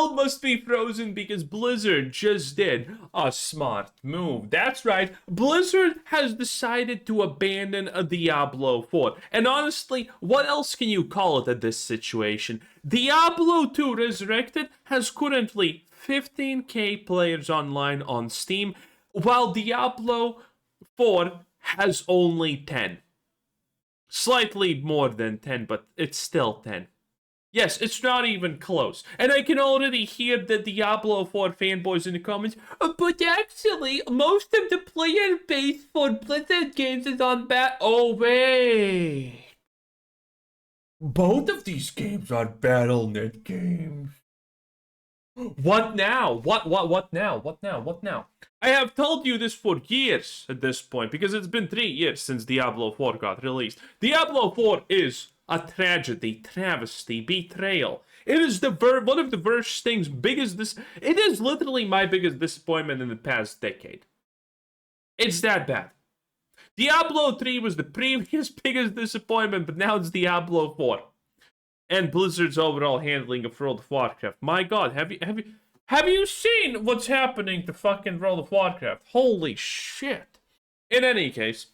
hell must be frozen because Blizzard just did a smart move. That's right, Blizzard has decided to abandon a Diablo 4. And honestly, what else can you call it at this situation? Diablo 2 Resurrected has currently 15k players online on Steam, while Diablo 4 has only 10. Slightly more than 10, but it's still 10. Yes, it's not even close. And I can already hear the Diablo 4 fanboys in the comments, but actually, most of the player base for Blizzard games is on Oh, wait. Both of these games are Battle.net games. What now? What now? What now? What now? I have told you this for years at this point, because it's been 3 years since Diablo 4 got released. Diablo 4 is a tragedy, travesty, betrayal. It is one of the worst things, it is literally my biggest disappointment in the past decade. It's that bad. Diablo 3 was the previous biggest disappointment, but now it's Diablo 4. And Blizzard's overall handling of World of Warcraft. My god, have you seen what's happening to fucking World of Warcraft? Holy shit. In any case,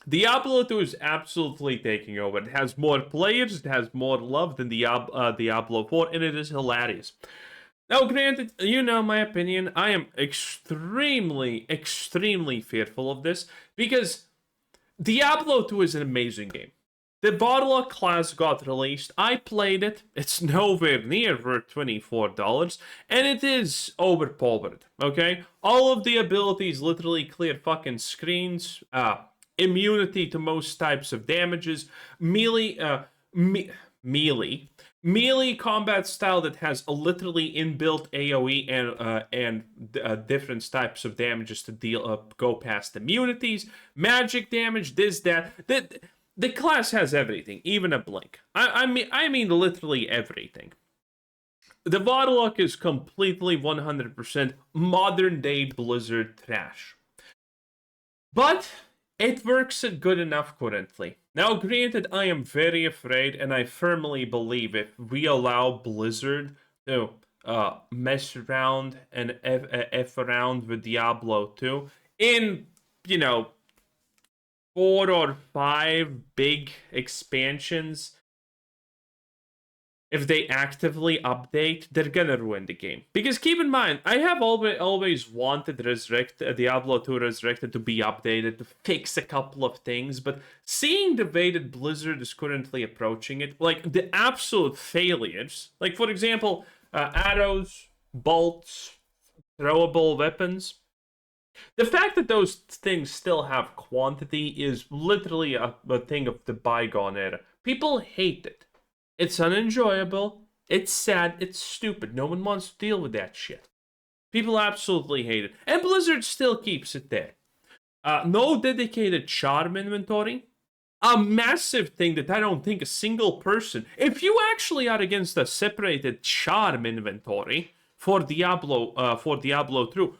Diablo 2 is absolutely taking over. It has more players, it has more love than Diablo 4, and it is hilarious. Now, granted, you know my opinion, I am extremely, extremely fearful of this, because Diablo 2 is an amazing game. The Warlock class got released, I played it, it's nowhere near worth $24, and it is overpowered, okay? All of the abilities literally clear fucking screens, immunity to most types of damages, melee combat style that has a literally inbuilt AoE and different types of damages to go past immunities, magic damage, that. The class has everything, even a blink. I mean literally everything. The Warlock is completely 100% modern day Blizzard trash. But it works good enough currently. Now, granted, I am very afraid, and I firmly believe if we allow Blizzard to mess around and F around with Diablo 2 in, 4 or 5 big expansions, if they actively update, they're gonna ruin the game. Because keep in mind, I have always wanted Diablo 2 Resurrected to be updated, to fix a couple of things, but seeing the way that Blizzard is currently approaching it, like the absolute failures, like for example, arrows, bolts, throwable weapons, the fact that those things still have quantity is literally a thing of the bygone era. People hate it. It's unenjoyable. It's sad. It's stupid. No one wants to deal with that shit. People absolutely hate it. And Blizzard still keeps it there. No dedicated charm inventory. A massive thing that I don't think a single person... If you actually are against a separated charm inventory for Diablo 2,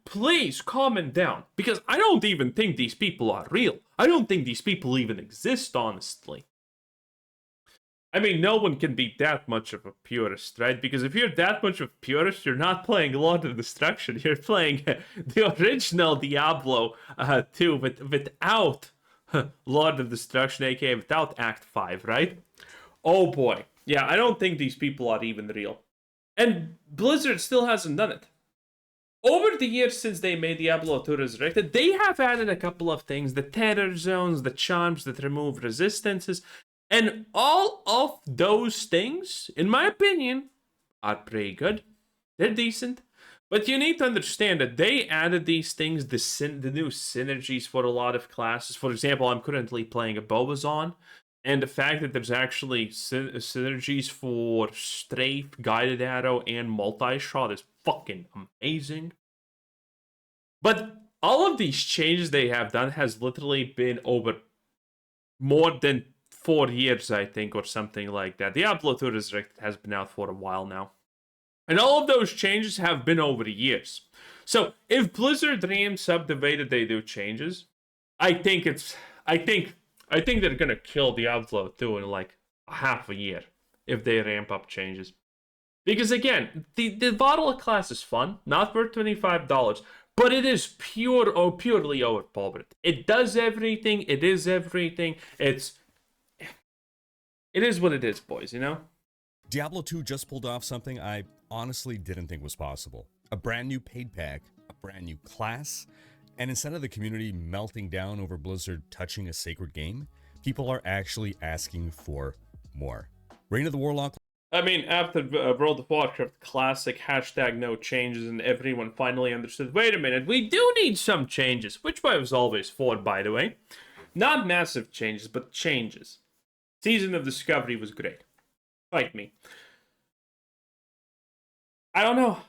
please comment down, because I don't even think these people are real. I don't think these people even exist, honestly. I mean, no one can be that much of a purist, right? Because if you're that much of a purist, you're not playing Lord of Destruction. You're playing the original Diablo 2 without Lord of Destruction, aka without Act 5, right? Oh boy. Yeah, I don't think these people are even real. And Blizzard still hasn't done it. Over the years since they made Diablo 2 Resurrected, they have added a couple of things. The terror zones, the charms that remove resistances. And all of those things, in my opinion, are pretty good. They're decent. But you need to understand that they added these things, the new synergies for a lot of classes. For example, I'm currently playing a Bobazon. And the fact that there's actually synergies for strafe, guided arrow, and multi-shot is fucking amazing. But all of these changes they have done has literally been over more than 4 years, I think, or something like that. Diablo 2 Resurrected has been out for a while now. And all of those changes have been over years. So if Blizzard ramps up the way that they do changes, I think they're gonna kill Diablo 2 in like half a year if they ramp up changes. Because again, the Warlock class is fun, not worth $25, but it is purely overpowered. It does everything. It is everything. It is what it is, boys. You know. Diablo 2 just pulled off something I honestly didn't think was possible. A brand new paid pack, a brand new class, and instead of the community melting down over Blizzard touching a sacred game, people are actually asking for more. Reign of the Warlock. I mean, after World of Warcraft Classic hashtag no changes, and everyone finally understood, wait a minute, we do need some changes, which I was always for, by the way. Not massive changes, but changes. Season of Discovery was great. Like me. I don't know.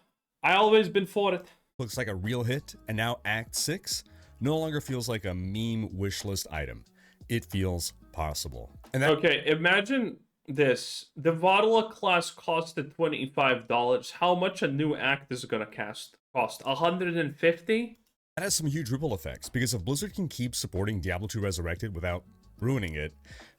I always been for it. Looks like a real hit, and now Act 6 no longer feels like a meme wishlist item. It feels possible. And okay, imagine this. The Warlock class costed $25. How much a new act is gonna cost? $150? That has some huge ripple effects, because if Blizzard can keep supporting Diablo 2 Resurrected without ruining it,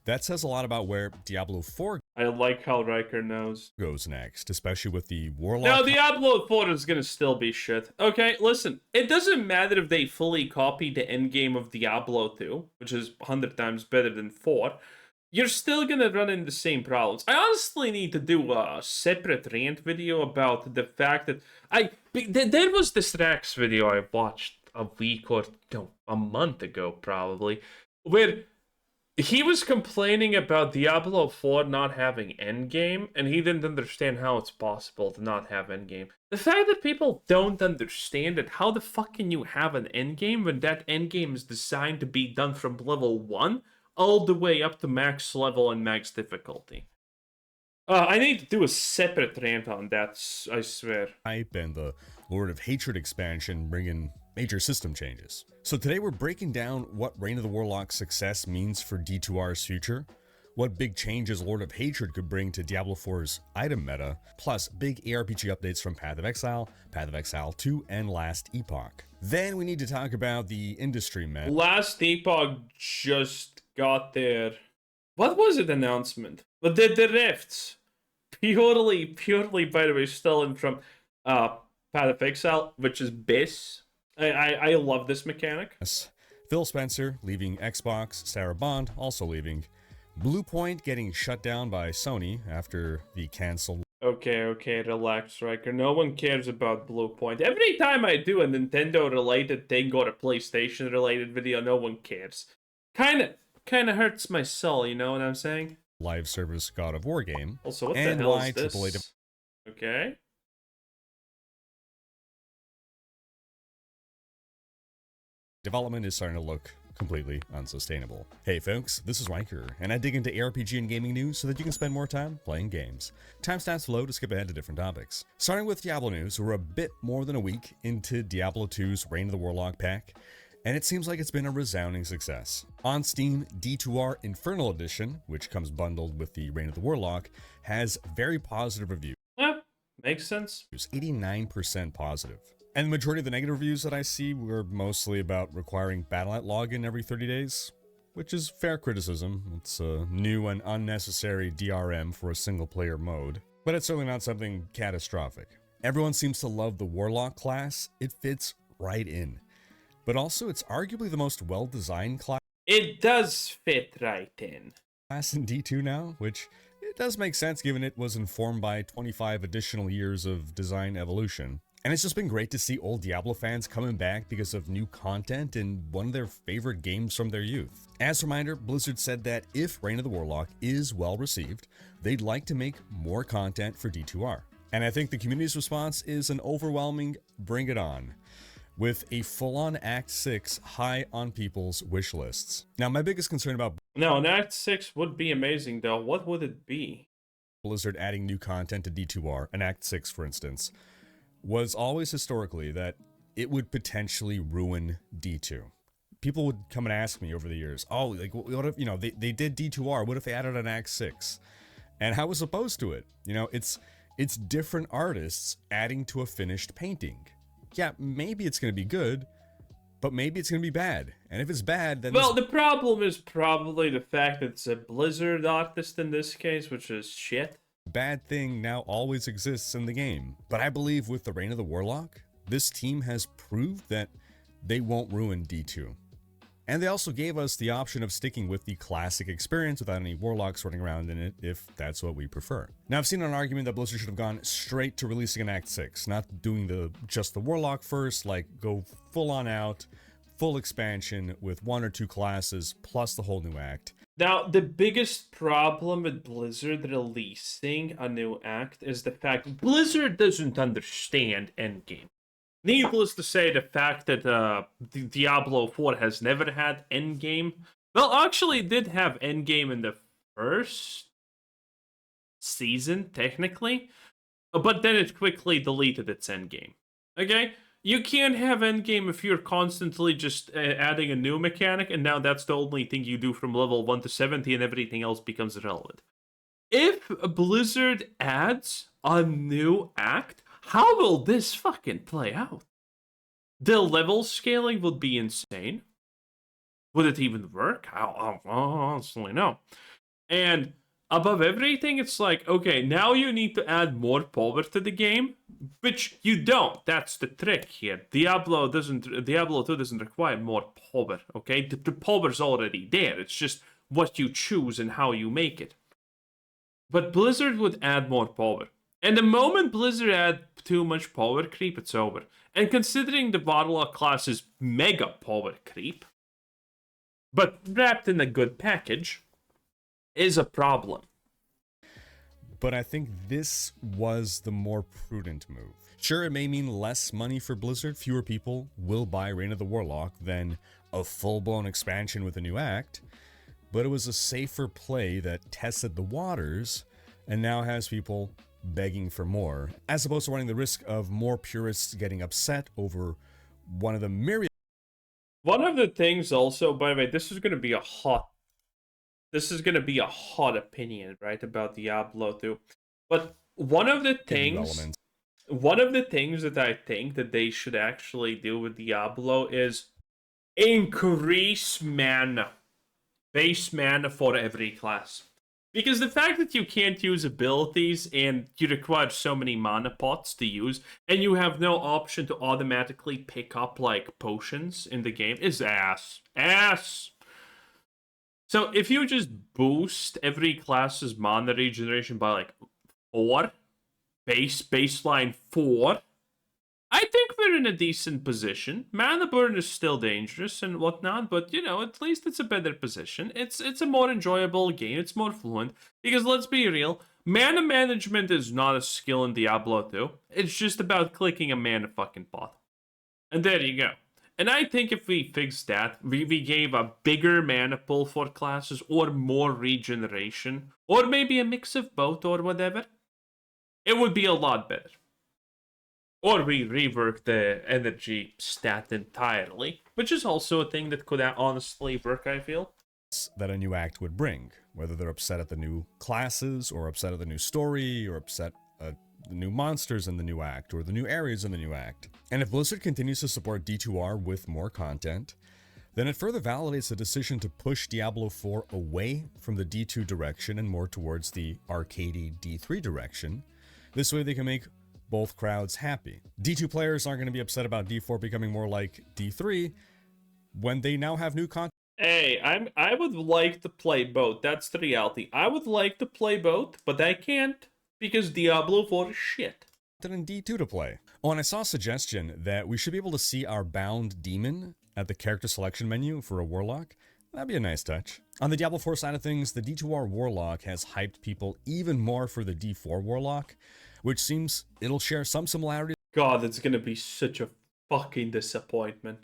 that says a lot about where Diablo 4 I like how Riker knows. Goes next, especially with the Warlock. No, Diablo 4 is gonna still be shit. Okay, listen, it doesn't matter if they fully copied the endgame of Diablo 2, which is 100 times better than 4. You're still gonna run into the same problems. I honestly need to do a separate rant video about the fact that there was this Rex video I watched a week or no, a month ago probably, where he was complaining about Diablo 4 not having endgame, and he didn't understand how it's possible to not have endgame. The fact that people don't understand it, how the fuck can you have an endgame when that endgame is designed to be done from level 1 all the way up to max level and max difficulty? I need to do a separate rant on that, I swear. Hype and the Lord of Hatred expansion bringing major system changes. So today we're breaking down what Reign of the Warlock's success means for D2R's future, what big changes Lord of Hatred could bring to Diablo 4's item meta, plus big ARPG updates from Path of Exile 2, and Last Epoch. Then we need to talk about the industry meta. Last Epoch just got their... What was it announcement? But the rifts. Purely, by the way, stolen from Path of Exile, which is BIS. I love this mechanic. Phil Spencer leaving Xbox, Sarah Bond also leaving, Bluepoint getting shut down by Sony after the canceled. Okay, relax, Riker. No one cares about Bluepoint. Every time I do a Nintendo-related thing or a PlayStation-related video, no one cares. Kinda hurts my soul, you know what I'm saying? Live service God of War game. Also, what the hell is this? Okay. Development is starting to look completely unsustainable. Hey folks, this is Riker, and I dig into ARPG and gaming news so that you can spend more time playing games. Timestamps below to skip ahead to different topics. Starting with Diablo news, we're a bit more than a week into Diablo 2's Reign of the Warlock pack, and it seems like it's been a resounding success. On Steam, D2R Infernal Edition, which comes bundled with the Reign of the Warlock, has very positive reviews. Yeah, makes sense. 89% positive. And the majority of the negative reviews that I see were mostly about requiring Battle.net login every 30 days, which is fair criticism. It's a new and unnecessary DRM for a single-player mode, but it's certainly not something catastrophic. Everyone seems to love the Warlock class. It fits right in. But also, it's arguably the most well-designed class. It does fit right in. Class in D2 now, which it does make sense given it was informed by 25 additional years of design evolution. And it's just been great to see old Diablo fans coming back because of new content in one of their favorite games from their youth. As a reminder, Blizzard said that if Reign of the Warlock is well received, they'd like to make more content for D2R. And I think the community's response is an overwhelming bring it on, with a full-on Act 6 high on people's wish lists. Now, my biggest concern about... No, an Act 6 would be amazing, though. What would it be? Blizzard adding new content to D2R, an Act 6 for instance, was always historically that it would potentially ruin D2. People would come and ask me over the years, oh, like, what if, you know, they did D2R, what if they added an Act 6? And I was opposed to it. You know, it's different artists adding to a finished painting. Yeah, maybe it's going to be good, but maybe it's going to be bad. And if it's bad, then... Well, the problem is probably the fact that it's a Blizzard artist in this case, which is shit. bad thing now always exists in the game. But I believe with the Reign of the Warlock, this team has proved that they won't ruin D2. And they also gave us the option of sticking with the classic experience without any Warlocks running around in it, if that's what we prefer. Now, I've seen an argument that Blizzard should have gone straight to releasing an Act 6, not doing just the Warlock first, like go full on out, full expansion with 1 or 2 classes, plus the whole new act. Now, the biggest problem with Blizzard releasing a new act is the fact Blizzard doesn't understand Endgame. Needless to say, the fact that Diablo 4 has never had Endgame. Well, actually, it did have Endgame in the first season, technically. But then it quickly deleted its Endgame. Okay? You can't have Endgame if you're constantly just adding a new mechanic, and now that's the only thing you do from level 1 to 70, and everything else becomes irrelevant. If Blizzard adds a new act, how will this fucking play out? The level scaling would be insane. Would it even work? I honestly know. And above everything, it's like, okay, now you need to add more power to the game, which you don't. That's the trick here. Diablo 2 doesn't require more power, okay? The power's already there. It's just what you choose and how you make it. But Blizzard would add more power. And the moment Blizzard add too much power creep, it's over. And considering the Warlock class is mega power creep, but wrapped in a good package, is a problem. But I think this was the more prudent move. Sure, it may mean less money for Blizzard. Fewer people will buy Reign of the Warlock than a full-blown expansion with a new act. But it was a safer play that tested the waters and now has people begging for more, as opposed to running the risk of more purists getting upset over one of the myriad. One of the things also, by the way, this is going to be a hot opinion, right, about Diablo 2. But one of the things that I think that they should actually do with Diablo is increase mana. Base mana for every class. Because the fact that you can't use abilities and you require so many mana pots to use, and you have no option to automatically pick up, like, potions in the game is ass. Ass! So if you just boost every class's mana regeneration by, like, 4, baseline 4, I think we're in a decent position. Mana burn is still dangerous and whatnot, but, you know, at least it's a better position. It's a more enjoyable game. It's more fluent. Because let's be real, mana management is not a skill in Diablo 2. It's just about clicking a mana fucking pot. And there you go. And I think if we fixed that, we gave a bigger mana pool for classes, or more regeneration, or maybe a mix of both or whatever, it would be a lot better. Or we rework the energy stat entirely, which is also a thing that could honestly work, I feel. That a new act would bring, whether they're upset at the new classes, or upset at the new story, or upset at the new monsters in the new act, or the new areas in the new act. And if Blizzard continues to support D2R with more content, then it further validates the decision to push Diablo 4 away from the D2 direction and more towards the arcadey D3 direction. This way they can make both crowds happy. D2 players aren't going to be upset about D4 becoming more like D3 when they now have new content. Hey, I would like to play both. That's the reality. I would like to play both, but I can't because Diablo 4 is shit. In D2 to play. Oh, and I saw a suggestion that we should be able to see our bound demon at the character selection menu for a Warlock. That'd be a nice touch. On the Diablo 4 side of things, the D2R Warlock has hyped people even more for the D4 Warlock, which seems it'll share some similarities. God, it's gonna be such a fucking disappointment.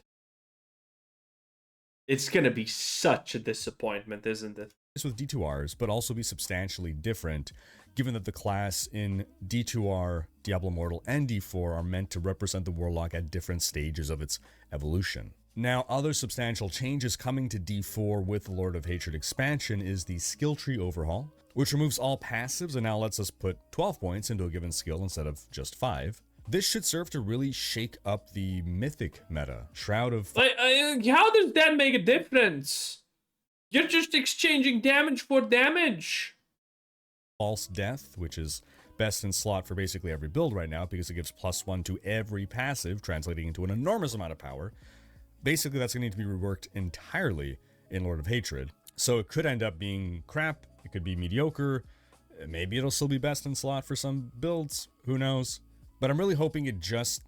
It's gonna be such a disappointment, isn't it? With D2Rs, but also be substantially different, given that the class in D2R, Diablo Immortal, and D4 are meant to represent the Warlock at different stages of its evolution. Now, other substantial changes coming to D4 with the Lord of Hatred expansion is the skill tree overhaul, which removes all passives and now lets us put 12 points into a given skill instead of just 5. This should serve to really shake up the mythic meta. Shroud of... how does that make a difference? You're just exchanging damage for damage. False Death, which is best in slot for basically every build right now because it gives +1 to every passive, translating into an enormous amount of power. Basically, that's going to need to be reworked entirely in Lord of Hatred. So it could end up being crap, it could be mediocre, maybe it'll still be best in slot for some builds, who knows. But I'm really hoping it just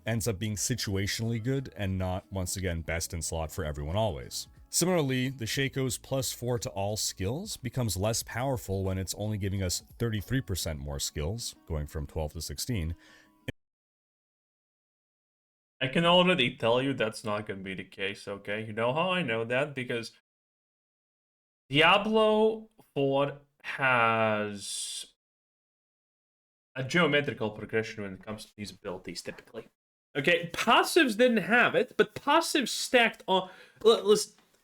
ends up being situationally good and not, once again, best in slot for everyone always. Similarly, the Shaco's +4 to all skills becomes less powerful when it's only giving us 33% more skills, going from 12 to 16. I can already tell you that's not going to be the case, okay? You know how I know that? Because Diablo 4 has a geometrical progression when it comes to these abilities, typically. Okay, passives didn't have it, but passives stacked on...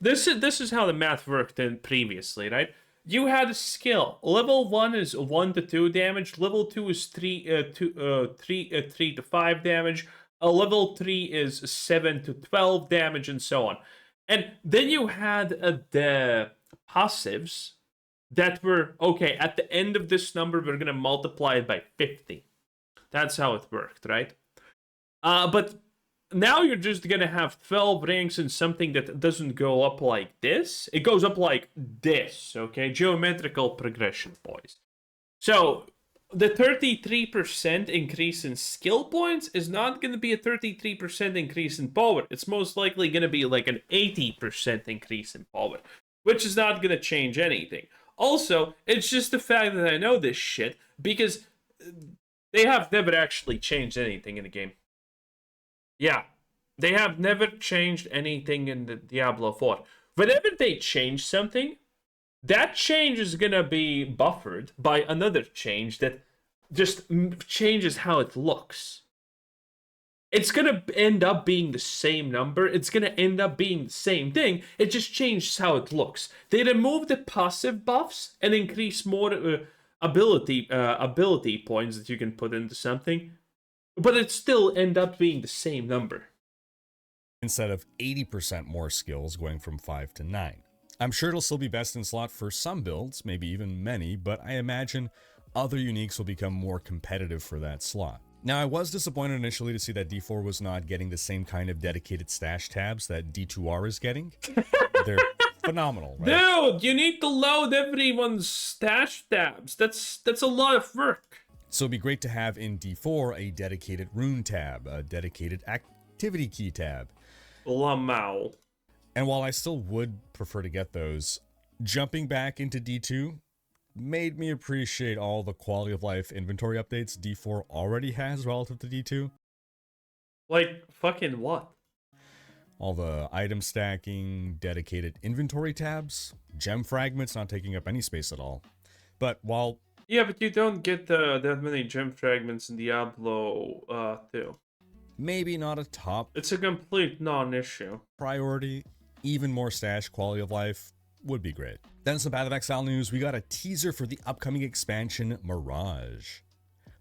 Listen, this is how the math worked in previously, right? You had a skill. Level 1 is 1 to 2 damage. Level 2 is 3 to 5 damage. Level 3 is 7 to 12 damage, and so on. And then you had the passives that were, okay, at the end of this number, we're going to multiply it by 50. That's how it worked, right? But now you're just going to have 12 ranks in something that doesn't go up like this. It goes up like this, okay? Geometrical progression, boys. So the 33% increase in skill points is not going to be a 33% increase in power. It's most likely going to be like an 80% increase in power, which is not going to change anything. Also, it's just the fact that I know this shit because they have never actually changed anything in the game. Yeah, they have never changed anything in the Diablo 4. Whenever they change something, that change is gonna be buffered by another change that just changes how it looks. It's gonna end up being the same number. It's gonna end up being the same thing. It just changes how it looks. They remove the passive buffs and increase more ability points that you can put into something, but it still end up being the same number. Instead of 80% more skills, going from 5 to 9. I'm sure it'll still be best in slot for some builds, maybe even many, but I imagine other uniques will become more competitive for that slot. Now, I was disappointed initially to see that D4 was not getting the same kind of dedicated stash tabs that D2R is getting. They're phenomenal, right? Dude, you need to load everyone's stash tabs. That's a lot of work. So it'd be great to have in D4 a dedicated rune tab, a dedicated activity key tab. Lamau. And while I still would prefer to get those, jumping back into D2 made me appreciate all the quality of life inventory updates D4 already has relative to D2. Like, fucking what? All the item stacking, dedicated inventory tabs, gem fragments not taking up any space at all. But while... Yeah, but you don't get that many gem fragments in Diablo 2. Maybe not a top... It's a complete non-issue. ...priority, even more stash quality of life would be great. Then some Path of Exile news. We got a teaser for the upcoming expansion, Mirage.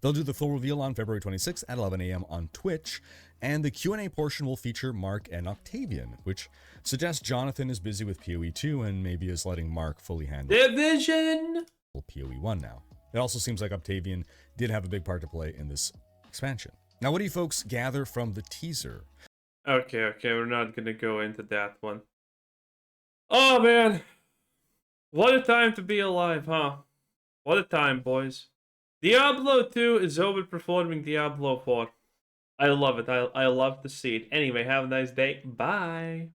They'll do the full reveal on February 26th at 11 a.m. on Twitch, and the Q&A portion will feature Mark and Octavian, which suggests Jonathan is busy with PoE 2 and maybe is letting Mark fully handle Division! PoE 1 now. It also seems like Octavian did have a big part to play in this expansion. Now, what do you folks gather from the teaser? Okay, we're not gonna go into that one. Oh, man. What a time to be alive, huh? What a time, boys. Diablo 2 is overperforming Diablo 4. I love it. I love to see it. Anyway, have a nice day. Bye.